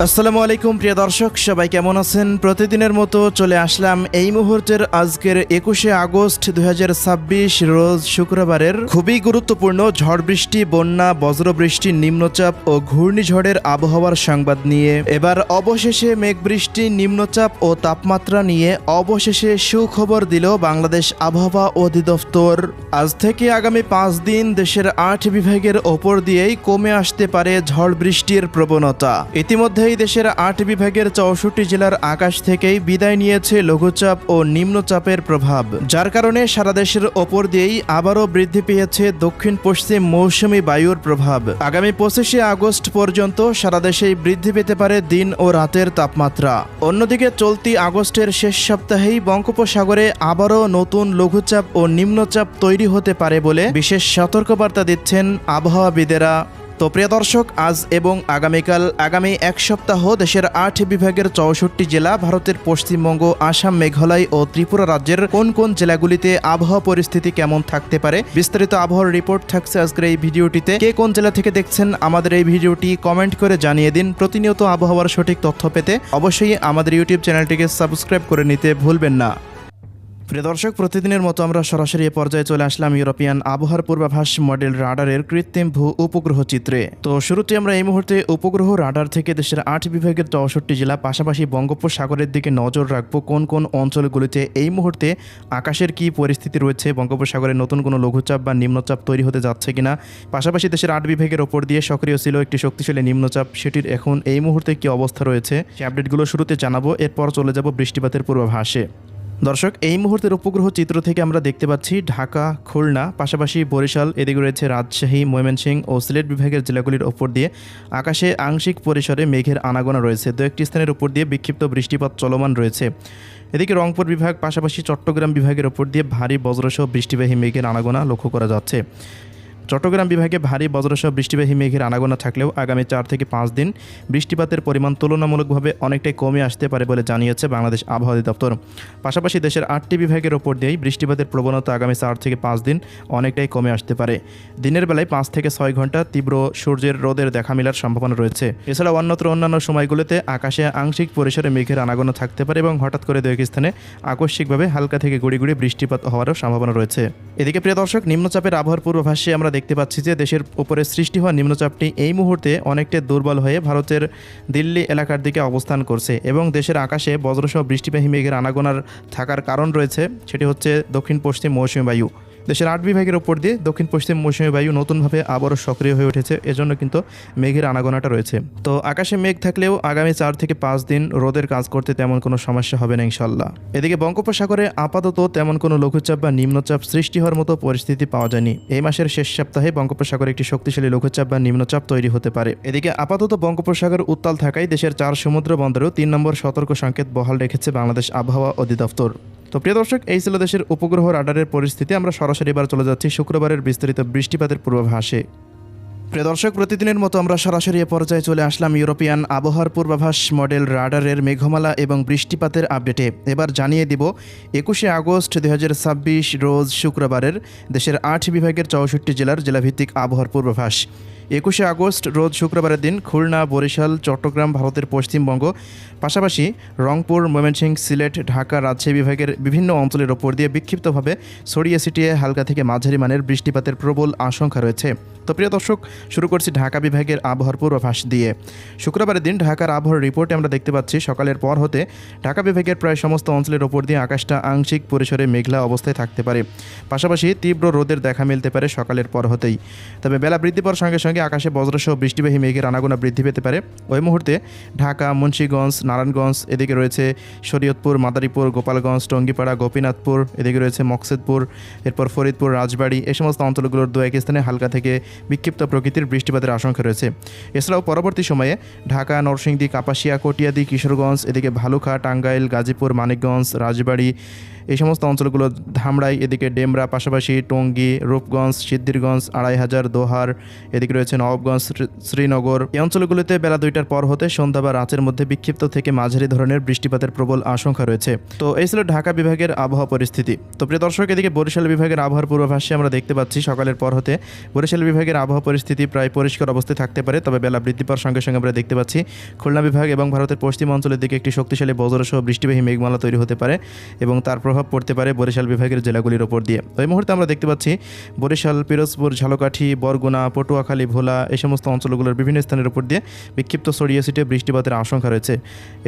আসসালামু আলাইকুম প্রিয় দর্শক, সবাই কেমন আছেন? প্রতিদিনের মতো চলে আসলাম এই মুহূর্তের আজকের 21শে আগস্ট 2026 রোজ শুক্রবারের খুবই গুরুত্বপূর্ণ ঝড় বৃষ্টি, বন্যা, বজ্রবৃষ্টি, নিম্নচাপ ও ঘূর্ণিঝড়ের আবহাওয়ার সংবাদ নিয়ে এবার অবশেষে মেঘবৃষ্টি, নিম্নচাপ ও তাপমাত্রা নিয়ে অবশেষে সুখবর দিল বাংলাদেশ আবহাওয়া অধিদপ্তর। আজ থেকে আগামী 5 দিন দেশের 8 বিভাগের ওপর দিয়েই কমে আসতে পারে ঝড় বৃষ্টির প্রবণতা। ইতিমধ্যে দেশের 8 বিভাগের 64 জেলার আকাশ থেকেই বিদায় নিয়েছে লঘুচাপ ও নিম্নচাপের প্রভাব, যার কারণে সারা দেশের ওপর দিয়েই আবারও বৃদ্ধি পেয়েছে দক্ষিণ পশ্চিম মৌসুমী বায়ুর প্রভাব। আগামী 25শে আগস্ট পর্যন্ত সারা দেশেই বৃদ্ধি পেতে পারে দিন ও রাতের তাপমাত্রা। অন্যদিকে চলতি আগস্টের শেষ সপ্তাহেই বঙ্গোপসাগরে আবারও নতুন লঘুচাপ ও নিম্নচাপ তৈরি হতে পারে বলে বিশেষ সতর্কবার্তা দিচ্ছেন আবহাওয়াবিদেরা। তো প্রিয় দর্শক, আজ এবং আগামী এক সপ্তাহ দেশের 8 বিভাগের 64 জেলা, ভারতের পশ্চিমবঙ্গ, আসাম, মেঘালয় ও ত্রিপুরা রাজ্যের কোন কোন জেলাগুলিতে আবহাওয়া পরিস্থিতি কেমন থাকতে পারে বিস্তারিত আবহাওয়ার রিপোর্ট থাকছে আজকের এই ভিডিওটিতে। কে কোন জেলা থেকে দেখছেন আমাদের এই ভিডিওটি কমেন্ট করে জানিয়ে দিন। প্রতিনিয়ত আবহাওয়ার সঠিক তথ্য পেতে অবশ্যই আমাদের ইউটিউব চ্যানেলটিকে সাবস্ক্রাইব করে নিতে ভুলবেন না। প্রিয় দর্শক, প্রতিদিনের মতো আমরা সরাসরি পর্যায়ে চলে আসলাম ইউরোপিয়ান আবহাওয়ার পূর্বাভাস মডেল রাডারের কৃত্রিম ভূ উপগ্রহ চিত্রে। তো শুরুতে আমরা এই মুহূর্তে উপগ্রহ রাডার থেকে দেশের 8 বিভাগের 64 জেলা, পাশাপাশি বঙ্গোপসাগরের দিকে নজর রাখবো কোন কোন অঞ্চলগুলিতে এই মুহূর্তে আকাশের কি পরিস্থিতি রয়েছে, বঙ্গোপসাগরে নতুন কোনো লঘুচাপ বা নিম্নচাপ তৈরি হতে যাচ্ছে কিনা, পাশাপাশি দেশের 8 বিভাগের ওপর দিয়ে সক্রিয় ছিল একটি শক্তিশালী নিম্নচাপ, সেটির এখন এই মুহূর্তে কি অবস্থা রয়েছে সেই আপডেটগুলো শুরুতে জানাবো। এরপর চলে যাব বৃষ্টিপাতের পূর্বাভাসে। দর্শক, এই মুহূর্তের উপগ্রহ চিত্র থেকে আমরা দেখতে পাচ্ছি ঢাকা, খুলনা, পাশাপাশি বরিশাল, এদিকে রয়েছে রাজশাহী, ময়মনসিংহ ও সিলেট বিভাগের জেলাগুলির ওপর দিয়ে আকাশে আংশিক পরিসরে মেঘের আনাগোনা রয়েছে। দু একটি স্থানের উপর দিয়ে বিক্ষিপ্ত বৃষ্টিপাত চলমান রয়েছে। এদিকে রংপুর বিভাগ, পাশাপাশি চট্টগ্রাম বিভাগের ওপর দিয়ে ভারী বজ্রসহ বৃষ্টিবাহী মেঘের আনাগোনা লক্ষ্য করা যাচ্ছে। চট্টগ্রাম বিভাগে ভারী বজ্রসহ বৃষ্টিবাহী মেঘের আনাগোনা থাকলেও আগামী 4 থেকে 5 দিন বৃষ্টিপাতের পরিমাণ তুলনামূলকভাবে অনেকটাই কমে আসতে পারে বলে জানিয়েছে বাংলাদেশ আবহাওয়া অধিদপ্তর। পাশাপাশি দেশের 8টি বিভাগের ওপর দিয়েই বৃষ্টিপাতের প্রবণতা আগামী 4 থেকে 5 দিন অনেকটাই কমে আসতে পারে। দিনের বেলায় 5 থেকে 6 ঘন্টা তীব্র সূর্যের রোদের দেখা মেলার সম্ভাবনা রয়েছে। এছাড়া অন্যান্য সময়গুলোতে আকাশে আংশিক পরিসরে মেঘের আনাগোনা থাকতে পারে এবং হঠাৎ করে দু এক স্থানে আকস্মিকভাবে হালকা থেকে গুড়ি বৃষ্টিপাত হওয়ারও সম্ভাবনা রয়েছে। এদিকে প্রিয় দর্শক, নিম্নচাপের আবহাওয়ার পূর্বাভাসে আমরা দেখতে পাচ্ছি যে দেশের উপরে সৃষ্টি হওয়া নিম্নচাপটি এই মুহূর্তে অনেকটা দুর্বল হয়ে ভারতের দিল্লি এলাকার দিকে অবস্থান করছে এবং দেশের আকাশে বজ্রসহ বৃষ্টিবাহী মেঘের আনাগোনার থাকার কারণ রয়েছে, সেটি হচ্ছে দক্ষিণ পশ্চিম মৌসুমী বায়ু। দেশের 8 বিভাগের ওপর দিয়ে দক্ষিণ পশ্চিম মৌসুমী বায়ু নতুনভাবে আবারও সক্রিয় হয়ে উঠেছে, এজন্য কিন্তু মেঘের আনাগোনাটা রয়েছে। তো আকাশে মেঘ থাকলেও আগামী 4 থেকে 5 দিন রোদের কাজ করতে তেমন কোনো সমস্যা হবে না ইনশাল্লাহ। এদিকে বঙ্গোপসাগরে আপাতত তেমন কোনো লঘুচাপ বা নিম্নচাপ সৃষ্টি হওয়ার মতো পরিস্থিতি পাওয়া যায়নি। এই মাসের শেষ সপ্তাহে বঙ্গোপসাগরে একটি শক্তিশালী লঘুচাপ বা নিম্নচাপ তৈরি হতে পারে। এদিকে আপাতত বঙ্গোপসাগর উত্তাল থাকায় দেশের 4 সমুদ্র বন্দরেও 3 নম্বর সতর্ক সংকেত বহাল রেখেছে বাংলাদেশ আবহাওয়া অধিদপ্তর। তো প্রিয় দর্শক, এই ছিল দেশের উপগ্রহ রাডারের পরিস্থিতি। আমরা সরাসরি এবার চলে যাচ্ছি শুক্রবারের বিস্তারিত বৃষ্টিপাতের পূর্বাভাসে। প্রিয় দর্শক, প্রতিদিনের মতো আমরা সরাসরি পর্যায়ে চলে আসলাম ইউরোপিয়ান আবহাওয়ার পূর্বাভাস মডেল রাডারের মেঘমালা এবং বৃষ্টিপাতের আপডেটে। এবার জানিয়ে দিব 21শে আগস্ট 2026 রোজ শুক্রবারের দেশের 8 বিভাগের 64 জেলার জেলাভিত্তিক আবহাওয়ার পূর্বাভাস। 21শে আগস্ট রোজ শুক্রবারের দিন খুলনা, বরিশাল, চট্টগ্রাম, ভারতের পশ্চিমবঙ্গ, পাশাপাশি রংপুর, ময়মনসিংহ, সিলেট, ঢাকা, রাজশাহী বিভাগের বিভিন্ন অঞ্চলের ওপর দিয়ে বিক্ষিপ্তভাবে ছড়িয়ে ছিটিয়ে হালকা থেকে মাঝারি মানের বৃষ্টিপাতের প্রবল আশঙ্কা রয়েছে। তো প্রিয় দর্শক, শুরু করছি ঢাকা বিভাগের আবহাওয়ার পূর্বাভাস দিয়ে। শুক্রবারের দিন ঢাকার আবহাওয়ার রিপোর্টে আমরা দেখতে পাচ্ছি সকালের পর হতে ঢাকা বিভাগের প্রায় সমস্ত অঞ্চলের ওপর দিয়ে আকাশটা আংশিক পরিসরে মেঘলা অবস্থায় থাকতে পারে, পাশাপাশি তীব্র রোদের দেখা মিলতে পারে সকালের পর হতেই। তবে বেলা বৃদ্ধি পাওয়ার সঙ্গে সঙ্গে আকাশে বজ্রসহ বৃষ্টিবাহী মেঘের আনাগোনা বৃদ্ধি পেতে পারে। ওই মুহূর্তে ঢাকা, মুন্সিগঞ্জ, নারায়ণগঞ্জ, এদিকে রয়েছে শরীয়তপুর, মাদারীপুর, গোপালগঞ্জ, টঙ্গিপাড়া, গোপীনাথপুর, এদিকে রয়েছে মকসেদপুর, এরপর ফরিদপুর, রাজবাড়ী, এই সমস্ত অঞ্চলগুলোর দু এক স্থানে হালকা থেকে বিক্ষিপ্ত প্রকৃতির বৃষ্টিপাতের আশঙ্কা রয়েছে। এছাড়াও পরবর্তী সময়ে ঢাকা, নরসিংদী, কাপাসিয়া, কটিয়াদি, কিশোরগঞ্জ, এদিকে ভালুকা, টাঙ্গাইল, গাজীপুর, মানিকগঞ্জ, রাজবাড়ী, এই সমস্ত অঞ্চলগুলো, ধামরাই, এদিকে ডেমরা, পাশাপাশি টঙ্গী, রূপগঞ্জ, সিদ্ধিরগঞ্জ, আড়াইহাজার, দোহার, এদিকে রয়েছে নবাবগঞ্জ, শ্রীনগর, এই অঞ্চলগুলিতে বেলা 2টার পর হতে সন্ধ্যা বা রাতের মধ্যে বিক্ষিপ্ত থেকে মাঝারি ধরনের বৃষ্টিপাতের প্রবল আশঙ্কা রয়েছে। তো এই ছিল ঢাকা বিভাগের আবহাওয়া পরিস্থিতি। তো প্রিয় দর্শক, এদিকে বরিশাল বিভাগের আবহাওয়ার পূর্বাভাসে আমরা দেখতে পাচ্ছি সকালের পর হতে বরিশাল বিভাগের আবহাওয়া পরিস্থিতি পরিস্থিতি প্রায় পরিষ্কার অবস্থায় থাকতে পারে, তবে বেলা বৃদ্ধি পাওয়ার সঙ্গে সঙ্গে আমরা দেখতে পাচ্ছি খুলনা বিভাগ এবং ভারতের পশ্চিম অঞ্চলের দিকে একটি শক্তিশালী বজ্রসহ বৃষ্টিবাহী মেঘমালা তৈরি হতে পারে এবং তার প্রভাব পড়তে পারে বরিশাল বিভাগের জেলাগুলির ওপর দিয়ে। এই মুহূর্তে আমরা দেখতে পাচ্ছি বরিশাল, পিরোজপুর, ঝালকাঠি, বরগুনা, পটুয়াখালী, ভোলা এই সমস্ত অঞ্চলগুলোর বিভিন্ন স্থানের উপর দিয়ে বিক্ষিপ্ত ছড়িয়ে ছিটিয়ে বৃষ্টিপাতের আশঙ্কা রয়েছে।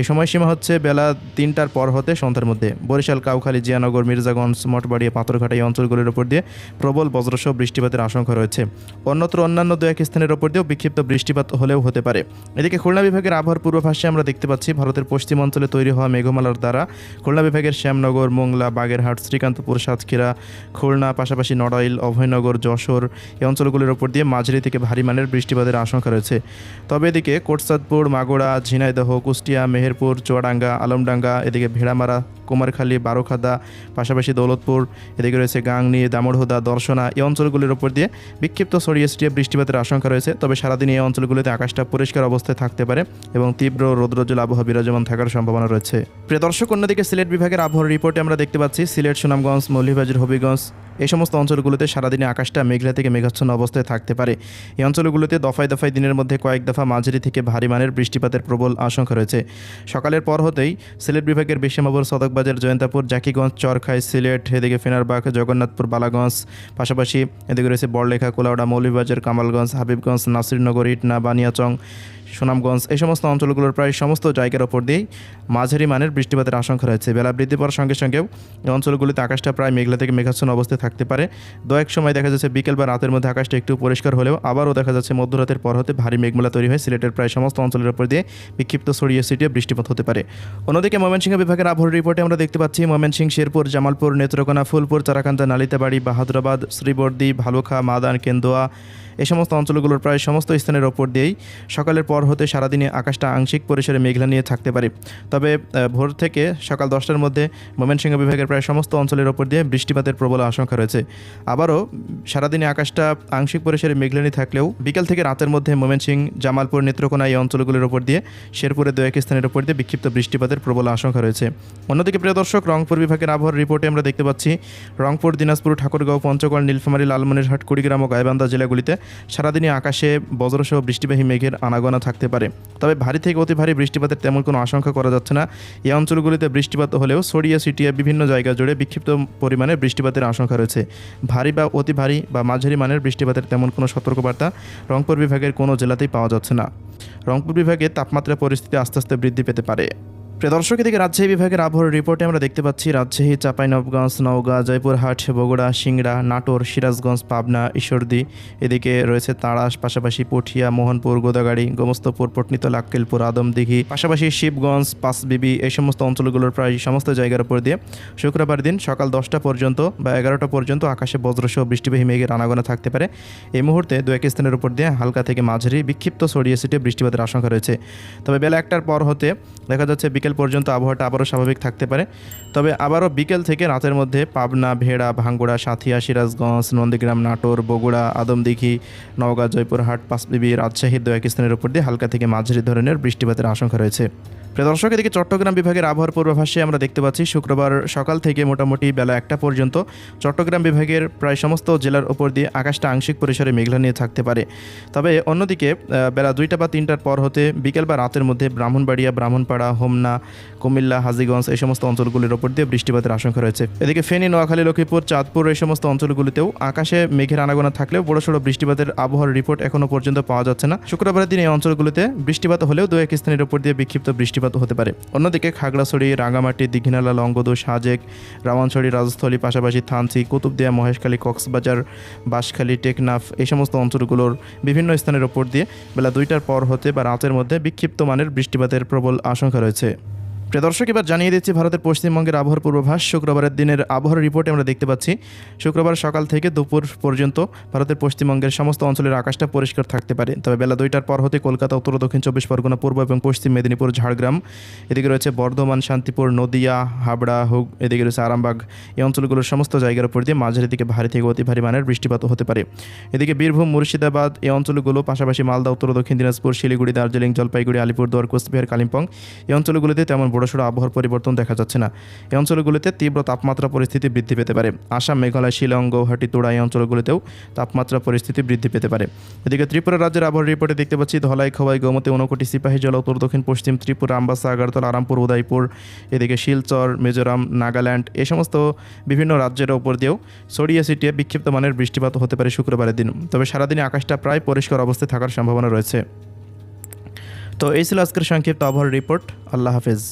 এই সময়সীমা হচ্ছে বেলা 3টার পর হতে সন্ধ্যার মধ্যে। বরিশাল, কাউখালী, জিয়ানগর, মির্জাগঞ্জ, মঠবাড়িয়া, পাথরঘাটা এই অঞ্চলগুলির উপর দিয়ে প্রবল বজ্রসহ বৃষ্টিপাতের আশঙ্কা রয়েছে। অন্যত্র অন্যান্য দু এক স্থানের উপর দিয়েও বিক্ষিপ্ত বৃষ্টিপাত হলেও হতে পারে। এদিকে খুলনা বিভাগের আবহাওয়ার পূর্বাভাসে আমরা দেখতে পাচ্ছি ভারতের পশ্চিম অঞ্চলে তৈরি হওয়া মেঘমালার দ্বারা খুলনা বিভাগের শ্যামনগর, মোংলা, বাগেরহাট, শ্রীকান্তপুর, সাতক্ষীরা, খুলনা, পাশাপাশি নড়াইল, অভয়নগর, যশোর এই অঞ্চলগুলির উপর দিয়ে মাঝারি থেকে ভারী মানের বৃষ্টিপাতের আশঙ্কা রয়েছে। তবে এদিকে কোটচাঁদপুর, মাগুরা, ঝিনাইদহ, কুষ্টিয়া, মেহেরপুর, চুয়াডাঙ্গা, আলমডাঙ্গা, এদিকে ভেড়ামারা, কুমারখালী, বারোখাদা, পাশাপাশি দৌলতপুর, এদিকে রয়েছে গাংনী, দামোড়হুদা, দর্শনা এই অঞ্চলগুলির উপর দিয়ে বিক্ষিপ্ত ছড়িয়ে ছিটিয়ে বৃষ্টিপাতের আশঙ্কা রয়েছে। তবে সারাদিন এই অঞ্চলগুলিতে আকাশটা পরিষ্কার অবস্থায় থাকতে পারে এবং তীব্র রৌদ্রোজ্জ্বল আবহাওয়া বিরাজমান থাকার সম্ভাবনা রয়েছে। প্রিয় দর্শক, অন্যদিকে সিলেট বিভাগের আবহাওয়ার রিপোর্টে আমরা দেখতে পাচ্ছি সিলেট, সুনামগঞ্জ, মৌলভীবাজার, হবিগঞ্জ এই সমস্ত অঞ্চলগুলোতে সারাদিনে আকাশটা মেঘলা থেকে মেঘাচ্ছন্ন অবস্থায় থাকতে পারে। এই অঞ্চলগুলোতে দফায় দফায় দিনের মধ্যে কয়েক দফা মাঝারি থেকে ভারী মানের বৃষ্টিপাতের প্রবল আশঙ্কা রয়েছে। সকালের পর হতেই সিলেট বিভাগের বিশ্বমাবুর, সদকবাজার, জয়ন্তাপুর, জাকিগঞ্জ, চরখাই, সিলেট, এদিকে ফেনারবাগ, জগন্নাথপুর, বালাগঞ্জ, পাশাপাশি এদিকে রয়েছে বড়লেখা, কোলাউড়া, মৌলভীবাজার, কামালগঞ্জ, হাবিবগঞ্জ, নাসিরনগর, ইটনা, বানিয়াচং, সুনামগঞ্জ এই সমস্ত অঞ্চলগুলোর প্রায় সমস্ত জায়গার ওপর দিয়েই মাঝারি মানের বৃষ্টিপাতের আশঙ্কা রয়েছে। বেলা বৃদ্ধি পাওয়ার সঙ্গে সঙ্গেও এই অঞ্চলগুলিতে আকাশটা প্রায় মেঘলা থেকে মেঘাচ্ছন্ন অবস্থায় থাকতে পারে। দু এক সময় দেখা যাচ্ছে বিকেল বা রাতের মধ্যে আকাশটা একটু পরিষ্কার হলেও আবারও দেখা যাচ্ছে মধ্যরাতের পর হতে ভারী মেঘমালা তৈরি হয় সিলেটের প্রায় সমস্ত অঞ্চলের ওপর দিয়ে বিক্ষিপ্ত ছড়িয়ে ছিটিয়ে বৃষ্টিপাত হতে পারে। অন্যদিকে ময়মনসিংহ বিভাগের আবহাওয়ার রিপোর্টে আমরা দেখতে পাচ্ছি ময়মনসিংহ, শেরপুর, জামালপুর, নেত্রকোনা, ফুলপুর, চারাকান্দা, নালিতাবাড়ি, বাহাদুরাবাদ, শ্রীবর্দী, ভালুখা, মাদান, কেন্দুয়া এই সমস্ত অঞ্চলগুলোর প্রায় সমস্ত স্থানের ওপর দিয়েই সকালের পর হতে সারাদিনে আকাশটা আংশিক পরিসরে মেঘলা নিয়ে থাকতে পারে। তবে ভোর থেকে সকাল 10টার মধ্যে ময়মনসিংহ বিভাগের প্রায় সমস্ত অঞ্চলের ওপর দিয়ে বৃষ্টিপাতের প্রবল আশঙ্কা রয়েছে। আবারও সারাদিনে আকাশটা আংশিক পরিসরে মেঘলা নিয়ে থাকলেও বিকেল থেকে রাতের মধ্যে ময়মনসিংহ, জামালপুর, নেত্রকোনা এই অঞ্চলগুলোর ওপর দিয়ে শেরপুরের দু এক স্থানের ওপর দিয়ে বিক্ষিপ্ত বৃষ্টিপাতের প্রবল আশঙ্কা রয়েছে। অন্যদিকে প্রিয় দর্শক, রংপুর বিভাগের আবহাওয়ার রিপোর্টে আমরা দেখতে পাচ্ছি রংপুর, দিনাজপুর, ঠাকুরগাঁও, পঞ্চগড়, নীলফামারী, লালমনিরহাট, কুড়িগ্রাম ও গাইবান্ধা জেলাগুলিতে সারাদিনে আকাশে বজ্রসহ বৃষ্টিবাহী মেঘের আনাগোনা থাকতে পারে। তবে ভারী থেকে অতি ভারী বৃষ্টিপাতের তেমন কোনো আশঙ্কা করা যাচ্ছে না। এই অঞ্চলগুলিতে বৃষ্টিপাত হলেও ছড়িয়ে ছিটিয়ে বিভিন্ন জায়গা জুড়ে বিক্ষিপ্ত পরিমাণে বৃষ্টিপাতের আশঙ্কা রয়েছে। ভারী বা অতি ভারী বা মাঝারি মানের বৃষ্টিপাতের তেমন কোনো সতর্কবার্তা রংপুর বিভাগের কোনো জেলাতেই পাওয়া যাচ্ছে না। রংপুর বিভাগে তাপমাত্রা পরিস্থিতি আস্তে আস্তে বৃদ্ধি পেতে পারে। প্রিয় দর্শক, এদিকে রাজশাহী বিভাগের আবহাওয়ার রিপোর্টে আমরা দেখতে পাচ্ছি রাজশাহী, চাঁপাইনবাবগঞ্জ, নওগাঁ, জয়পুরহাট, বগুড়া, সিংড়া, নাটোর, সিরাজগঞ্জ, পাবনা, ঈশ্বরদী, এদিকে রয়েছে তাড়াশ, পাশাপাশি পুঠিয়া, মোহনপুর, গোদাগাড়ি, গোমস্তপুর, পটনিতলা, আক্কেলপুর, আদমদিঘি, পাশাপাশি শিবগঞ্জ, পাঁচবিবি এই সমস্ত অঞ্চলগুলোর প্রায় সমস্ত জায়গার উপর দিয়ে শুক্রবার দিন সকাল 10টা পর্যন্ত বা 11টা পর্যন্ত আকাশে বজ্রসহ বৃষ্টিবাহী মেঘের আনাগোনা থাকতে পারে। এই মুহূর্তে দু এক স্থানের উপর দিয়ে হালকা থেকে মাঝারি বিক্ষিপ্ত ছড়িয়ে ছিটিয়ে বৃষ্টিপাতের আশঙ্কা রয়েছে। তবে বেলা 1টার পর হতে দেখা যাচ্ছে বিকেল পর্যন্ত আবহাওয়াটা আবারও স্বাভাবিক থাকতে পারে। তবে আবারও বিকেল থেকে রাতের মধ্যে পাবনা, ভেড়া, ভাঙ্গুড়া, সাথিয়া, সিরাজগঞ্জ, নন্দীগ্রাম, নাটোর, বগুড়া, আদমদিঘি, নওগাঁ, জয়পুরহাট, পাঁচবিবি, রাজশাহীর দু এক স্থানের উপর দিয়ে হালকা থেকে মাঝারি ধরনের বৃষ্টিপাতের আশঙ্কা রয়েছে। প্রিয় দর্শক, এদিকে চট্টগ্রাম বিভাগের আবহাওয়ার পূর্বাভাসে আমরা দেখতে পাচ্ছি শুক্রবার সকাল থেকে মোটামুটি বেলা 1টা পর্যন্ত চট্টগ্রাম বিভাগের প্রায় সমস্ত জেলার ওপর দিয়ে আকাশটা আংশিক পরিসরে মেঘলা নিয়ে থাকতে পারে। তবে অন্যদিকে বেলা 2টা বা 3টার পর হতে বিকেল বা রাতের মধ্যে ব্রাহ্মণবাড়িয়া, ব্রাহ্মণপাড়া, হোমনা, কুমিল্লা, হাজীগঞ্জ এই সমস্ত অঞ্চলগুলির ওপর দিয়ে বৃষ্টিপাতের আশঙ্কা রয়েছে। এদিকে ফেনী, নোয়াখালী, লক্ষ্মীপুর, চাঁদপুর এই সমস্ত অঞ্চলগুলিতেও আকাশে মেঘের আনাগোনা থাকলেও বড়সড় বৃষ্টিপাতের আবহাওয়ার রিপোর্ট এখনও পর্যন্ত পাওয়া যাচ্ছে না। শুক্রবারের দিন এই অঞ্চলগুলিতে বৃষ্টিপাত হলেও দু এক স্থানের উপর দিয়ে বিক্ষিপ্ত বৃষ্টিপাত হতে পারে। অন্যদিকে খাগড়াছড়ি, রাঙ্গামাটি, দীঘিনালা, লংগদু, সাজেক, রাওয়ানছড়ি, রাজস্থলী, পাশাপাশি থানচি, কুতুবদিয়া, মহেশখালী, কক্সবাজার, বাঁশখালী, টেকনাফ এই সমস্ত অঞ্চলগুলোর বিভিন্ন স্থানের ওপর দিয়ে বেলা 2টার পর হতে বা রাতের মধ্যে বিক্ষিপ্ত মানের বৃষ্টিপাতের প্রবল আশঙ্কা রয়েছে। প্রিয় দর্শক, এবার জানিয়ে দিচ্ছি ভারতের পশ্চিমবঙ্গের আবহাওয়ার পূর্বাভাস। শুক্রবারের দিনের আবহাওয়ার রিপোর্টে আমরা দেখতে পাচ্ছি শুক্রবার সকাল থেকে দুপুর পর্যন্ত ভারতের পশ্চিমবঙ্গের সমস্ত অঞ্চলের আকাশটা পরিষ্কার থাকতে পারে। তবে বেলা 2টার পর হতে কলকাতা, উত্তর ও দক্ষিণ 24 পরগনা, পূর্ব এবং পশ্চিম মেদিনীপুর, ঝাড়গ্রাম, এদিকে রয়েছে বর্ধমান, শান্তিপুর, নদিয়া, হাবড়া, হুগ, এদিকে রয়েছে আরামবাগ এই অঞ্চলগুলোর সমস্ত জায়গার উপর দিয়ে মাঝারি থেকে ভারী থেকে অতি ভারী মানের বৃষ্টিপাত হতে পারে। এদিকে বীরভূম, মুর্শিদাবাদ এই অঞ্চলগুলো, পাশাপাশি মালদা, উত্তর ও দক্ষিণ দিনাজপুর, শিলিগুড়ি, দার্জিলিং, জলপাইগুড়ি, আলিপুরদুয়ার, কোচবিহার, কালিম্পং এই অঞ্চলগুলিতে তেমন বড় বড়সড় আবহাওয়ার পরিবর্তন দেখা যাচ্ছে না। এই অঞ্চলগুলিতে তীব্র তাপমাত্রা পরিস্থিতি বৃদ্ধি পেতে পারে। আসাম, মেঘালয়, শিলং, গৌহাটি, তুরা এই অঞ্চলগুলিতেও তাপমাত্রা পরিস্থিতি বৃদ্ধি পেতে পারে। এদিকে ত্রিপুরা রাজ্যের আবহাওয়ার রিপোর্টে দেখতে পাচ্ছি ধলাই, খোয়াই, গোমতী, ঊনকোটি, সিপাহীজলা, উত্তর দক্ষিণ পশ্চিম ত্রিপুরা, আমবাসা, আগরতলা, আরামপুর, উদয়পুর, এদিকে শিলচর, মিজোরাম, নাগাল্যান্ড এই সমস্ত বিভিন্ন রাজ্যের ওপর দিয়েও ছড়িয়ে ছিটিয়ে বিক্ষিপ্ত মানের বৃষ্টিপাত হতে পারে শুক্রবারের দিন। তবে সারাদিনে আকাশটা প্রায় পরিষ্কার অবস্থায় থাকার সম্ভাবনা রয়েছে। তো এই ছিল আজকের সংক্ষিপ্ত আবহাওয়ার রিপোর্ট। আল্লাহ হাফেজ।